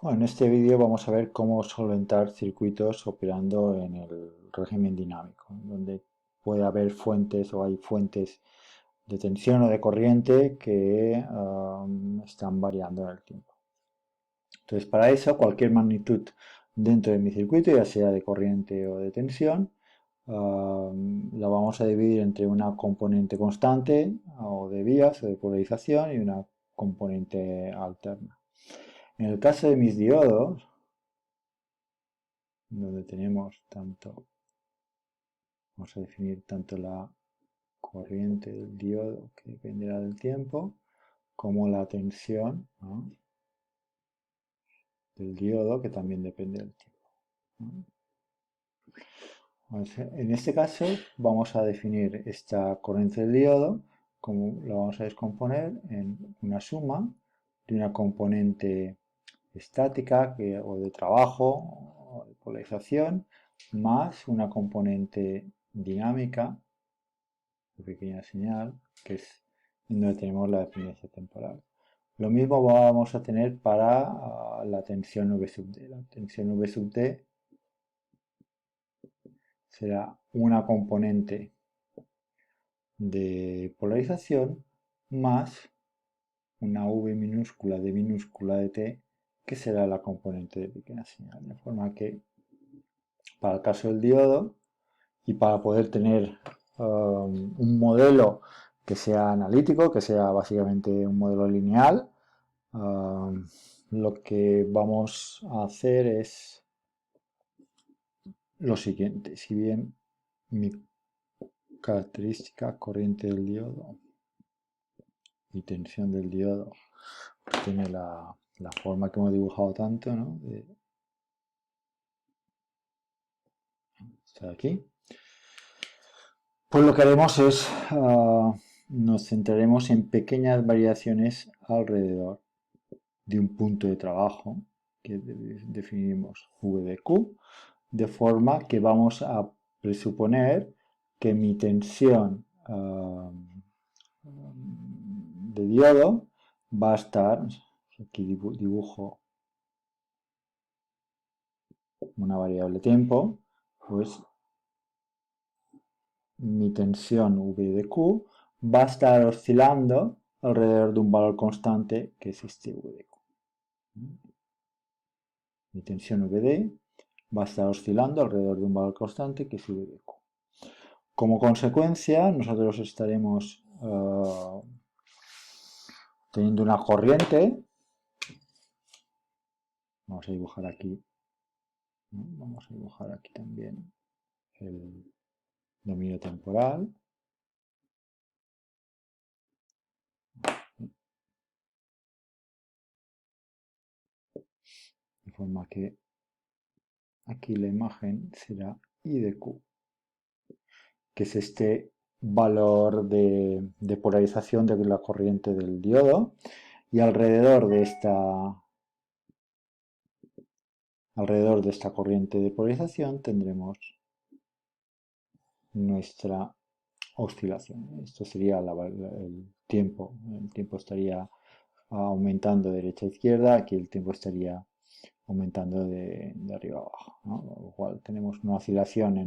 Bueno, en este vídeo vamos a ver cómo solventar circuitos operando en el régimen dinámico, donde puede haber fuentes o hay fuentes de tensión o de corriente que están variando en el tiempo. Entonces, para eso, cualquier magnitud dentro de mi circuito, ya sea de corriente o de tensión, la vamos a dividir entre una componente constante o de vías o de polarización y una componente alterna. En el caso de mis diodos, donde tenemos tanto, vamos a definir tanto la corriente del diodo, que dependerá del tiempo, como la tensión, ¿no?, del diodo, que también depende del tiempo, ¿no? En este caso vamos a definir esta corriente del diodo, como la vamos a descomponer en una suma de una componente estática o de trabajo o de polarización, más una componente dinámica de pequeña señal, que es en donde tenemos la dependencia temporal. Lo mismo vamos a tener para la tensión V sub D. La tensión V sub D será una componente de polarización más una V minúscula de T, que será la componente de pequeña señal. De forma que para el caso del diodo, y para poder tener un modelo que sea analítico, que sea básicamente un modelo lineal, lo que vamos a hacer es lo siguiente. Si bien mi característica corriente del diodo y tensión del diodo pues tiene la forma que hemos dibujado tanto, ¿no?, de estar aquí, pues lo que haremos es nos centraremos en pequeñas variaciones alrededor de un punto de trabajo que definimos V de Q, de forma que vamos a presuponer que mi tensión de diodo va a estar, aquí dibujo una variable tiempo, pues mi tensión V de Q va a estar oscilando alrededor de un valor constante que es este V de Q. Mi tensión VD va a estar oscilando alrededor de un valor constante que es V de Q. Como consecuencia, nosotros estaremos teniendo una corriente. Vamos a dibujar aquí, ¿no? Vamos a dibujar aquí también el dominio temporal. De forma que aquí la imagen será I de Q, que es este valor de polarización de la corriente del diodo, y alrededor de esta corriente de polarización tendremos nuestra oscilación. Esto sería el tiempo. El tiempo estaría aumentando de derecha a izquierda, aquí el tiempo estaría aumentando de arriba a abajo, ¿no? Con lo cual tenemos una oscilación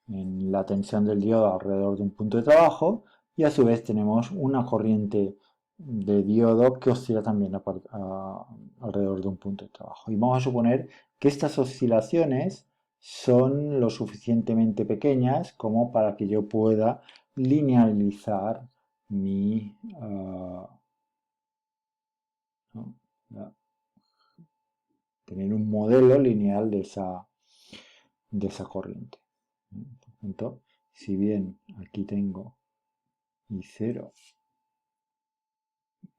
en la tensión del diodo alrededor de un punto de trabajo, y a su vez tenemos una corriente de diodo que oscila también alrededor de un punto de trabajo. Y vamos a suponer que estas oscilaciones son lo suficientemente pequeñas como para que yo pueda linealizar ¿no?, tener un modelo lineal de esa corriente. Por tanto, si bien aquí tengo I0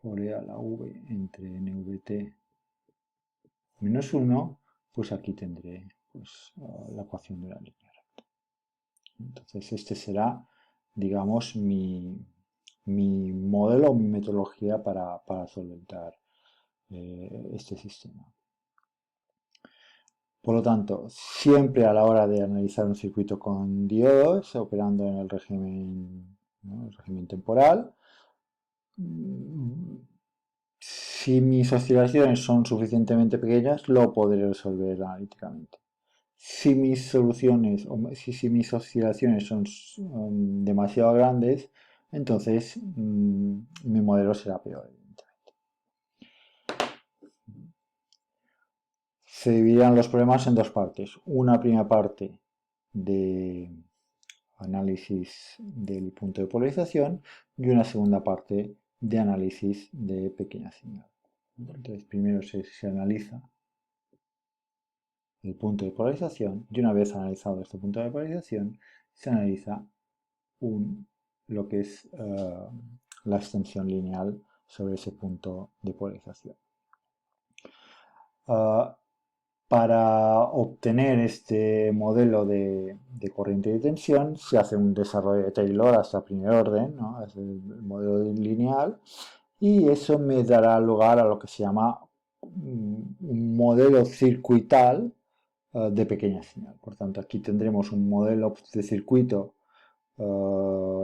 por E a la V entre NVT menos 1, pues aquí tendré pues, la ecuación de la línea recta. Entonces, este será, digamos, mi modelo o mi metodología para solventar este sistema. Por lo tanto, siempre a la hora de analizar un circuito con diodos, operando en el régimen, ¿no?, el régimen temporal, Si mis oscilaciones son suficientemente pequeñas, lo podré resolver analíticamente. Si mis soluciones, o si mis oscilaciones son demasiado grandes, entonces mi modelo será peor. Se dividirán los problemas en dos partes. Una primera parte de análisis del punto de polarización y una segunda parte de análisis de pequeña señal. Entonces, primero se analiza el punto de polarización y una vez analizado este punto de polarización, se analiza lo que es la extensión lineal sobre ese punto de polarización. Para obtener este modelo de corriente de tensión se hace un desarrollo de Taylor hasta primer orden, ¿no? Es el modelo lineal, y eso me dará lugar a lo que se llama un modelo circuital de pequeña señal. Por tanto, aquí tendremos un modelo de circuito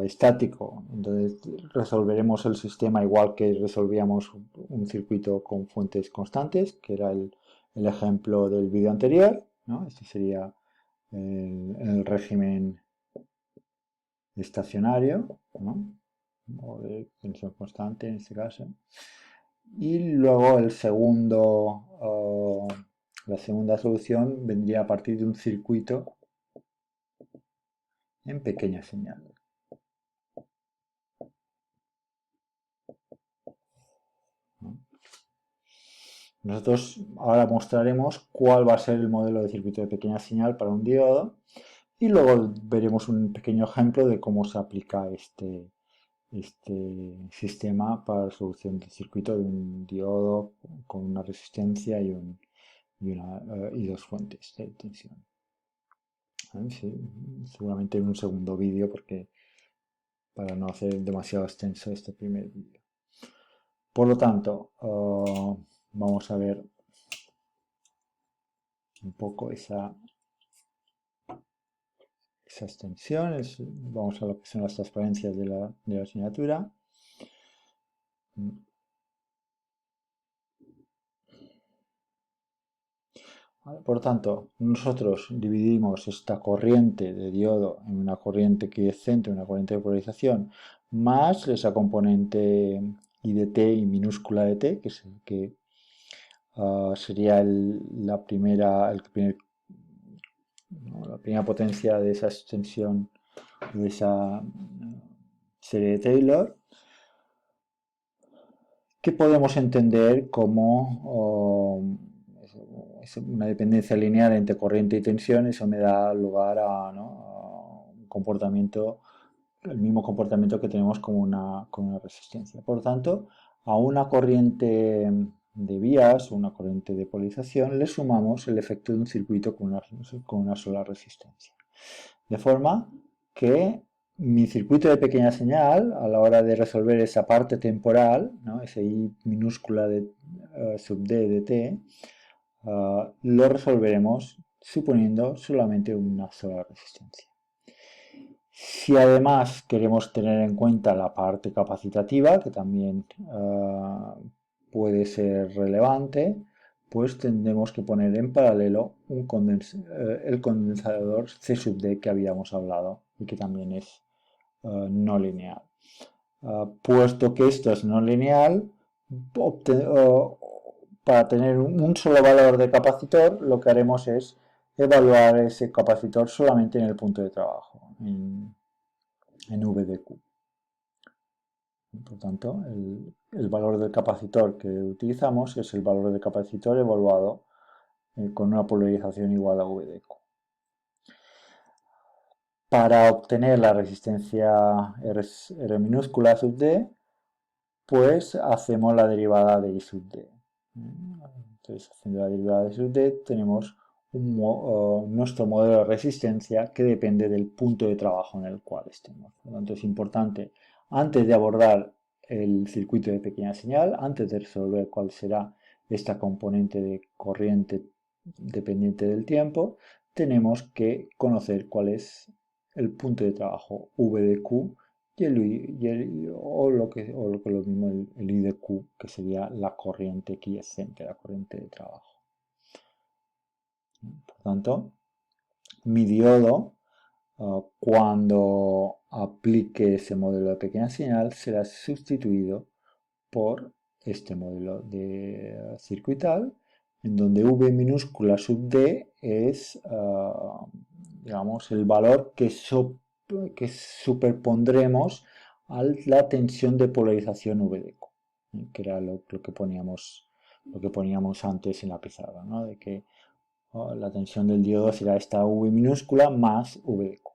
estático, entonces resolveremos el sistema igual que resolvíamos un circuito con fuentes constantes, que era el ejemplo del vídeo anterior, ¿no? Este sería el régimen estacionario, ¿no? O de tensión constante en este caso. Y luego la segunda solución vendría a partir de un circuito en pequeña señal. ¿No? Nosotros ahora mostraremos cuál va a ser el modelo de circuito de pequeña señal para un diodo y luego veremos un pequeño ejemplo de cómo se aplica este sistema para la solución del circuito de un diodo con una resistencia y dos fuentes de tensión. Sí, seguramente en un segundo vídeo porque para no hacer demasiado extenso este primer vídeo. Por lo tanto, vamos a ver un poco esa extensión. Vamos a lo que son las transparencias de la asignatura. Por lo tanto, nosotros dividimos esta corriente de diodo en una corriente quiescente, una corriente de polarización, más esa componente I de t y minúscula de t, que es el que sería la primera potencia de esa extensión, de esa serie de Taylor, que podemos entender como una dependencia lineal entre corriente y tensión. Eso me da lugar a un comportamiento, el mismo comportamiento que tenemos con una resistencia. Por lo tanto, a una corriente de vías o una corriente de polarización le sumamos el efecto de un circuito con una sola resistencia. De forma que mi circuito de pequeña señal, a la hora de resolver esa parte temporal, ¿no? Ese I minúscula de sub d de t, lo resolveremos suponiendo solamente una sola resistencia. Si además queremos tener en cuenta la parte capacitativa, que también puede ser relevante, pues tendremos que poner en paralelo el condensador C sub D que habíamos hablado y que también es no lineal. Puesto que esto es no lineal, para tener un solo valor de capacitor, lo que haremos es evaluar ese capacitor solamente en el punto de trabajo, en V de Q. Por tanto, el valor del capacitor que utilizamos es el valor del capacitor evaluado con una polarización igual a V de Q. Para obtener la resistencia R minúscula sub D, pues hacemos la derivada de I sub D. Entonces, haciendo la derivada de I sub D, tenemos nuestro modelo de resistencia que depende del punto de trabajo en el cual estemos. Por lo tanto, es importante, antes de abordar el circuito de pequeña señal, antes de resolver cuál será esta componente de corriente dependiente del tiempo, tenemos que conocer cuál es el punto de trabajo V de Q o lo mismo el I de Q, que sería la corriente quiescente, la corriente de trabajo. Por tanto, mi diodo, cuando aplique ese modelo de pequeña señal, será sustituido por este modelo de circuital, en donde V minúscula sub D es, digamos, el valor que superpondremos a la tensión de polarización V de Q, que era lo que poníamos antes en la pizarra, ¿no? De que la tensión del diodo será esta V minúscula más V de Q.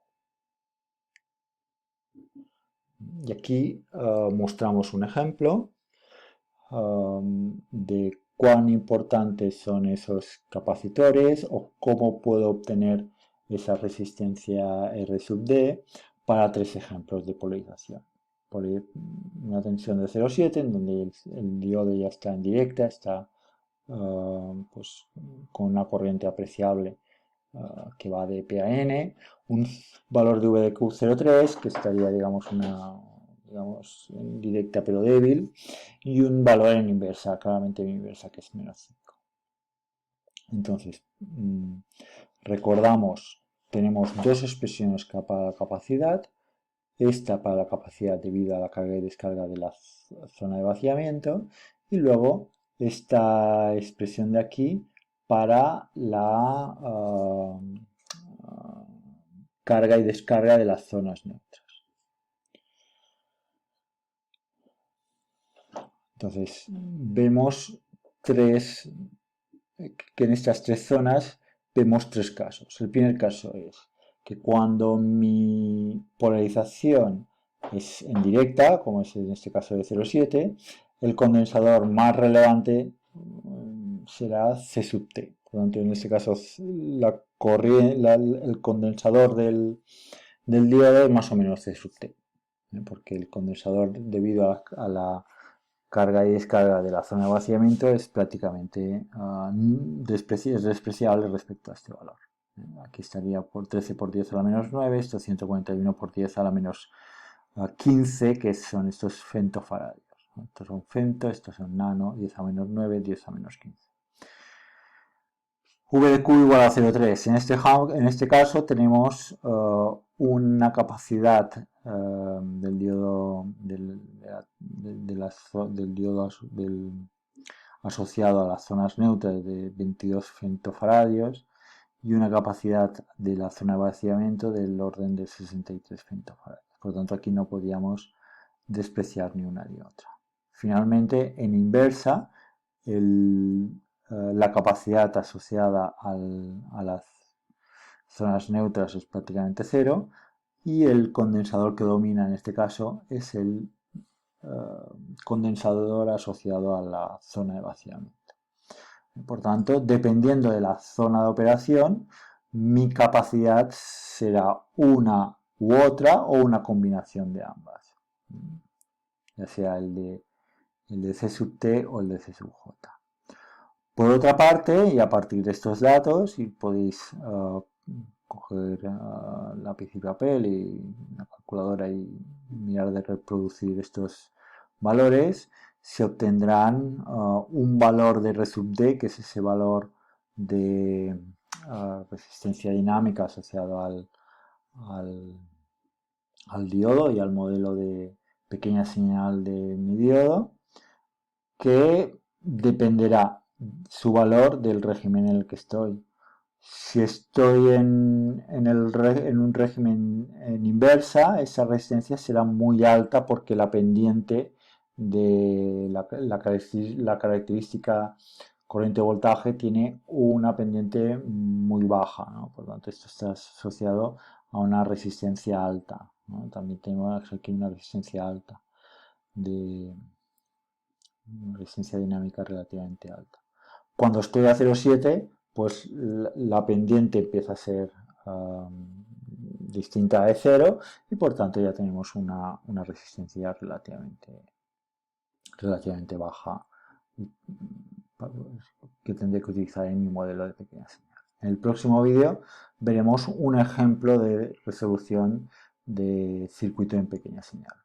Y aquí mostramos un ejemplo de cuán importantes son esos capacitores o cómo puedo obtener esa resistencia R sub D para tres ejemplos de polarización. Una tensión de 0,7 en donde el diodo ya está en directa, está pues, con una corriente apreciable que va de P a N, un valor de V de Q 0,3 que estaría, digamos, en directa pero débil, y un valor en inversa, claramente en inversa, que es menos 5. Entonces, recordamos, tenemos dos expresiones para la capacidad, esta para la capacidad debido a la carga y descarga de la zona de vaciamiento, y luego esta expresión de aquí para la carga y descarga de las zonas neutras. Entonces, vemos que en estas tres zonas vemos tres casos. El primer caso es que cuando mi polarización es en directa, como es en este caso de 0,7, el condensador más relevante será C sub T. Por lo tanto, en este caso el condensador del diodo es más o menos C sub T, porque el condensador, debido a la carga y descarga de la zona de vaciamiento, es prácticamente despreciable respecto a este valor. Aquí estaría por 13 por 10 a la menos 9, esto 141 por 10 a la menos 15, que son estos femtofaradios. Estos son femto, estos son nano, 10 a menos 9, 10 a menos 15. V de Q igual a 0,3. En este caso tenemos una capacidad del diodo asociado a las zonas neutras de 22 femtofaradios y una capacidad de la zona de vaciamiento del orden de 63 femtofaradios. Por lo tanto, aquí no podíamos despreciar ni una ni otra. Finalmente, en inversa, la capacidad asociada a las zonas neutras es prácticamente cero, y el condensador que domina en este caso es el condensador asociado a la zona de vaciamiento. Por tanto, dependiendo de la zona de operación, mi capacidad será una u otra o una combinación de ambas, ya sea el de C sub T o el de C sub J. Por otra parte, y a partir de estos datos, y podéis coger lápiz y papel y una calculadora y mirar de reproducir estos valores, se obtendrán un valor de R sub D, que es ese valor de resistencia dinámica asociado al diodo y al modelo de pequeña señal de mi diodo, que dependerá su valor del régimen en el que estoy. Si estoy en un régimen en inversa, esa resistencia será muy alta porque la pendiente de la característica corriente-voltaje tiene una pendiente muy baja, ¿no? Por lo tanto, esto está asociado a una resistencia alta, ¿no? También tenemos aquí una resistencia alta, de una resistencia dinámica relativamente alta. Cuando estoy a 0,7, pues la pendiente empieza a ser distinta de 0 y por tanto ya tenemos una resistencia relativamente baja que tendré que utilizar en mi modelo de pequeña señal. En el próximo vídeo veremos un ejemplo de resolución de circuito en pequeña señal.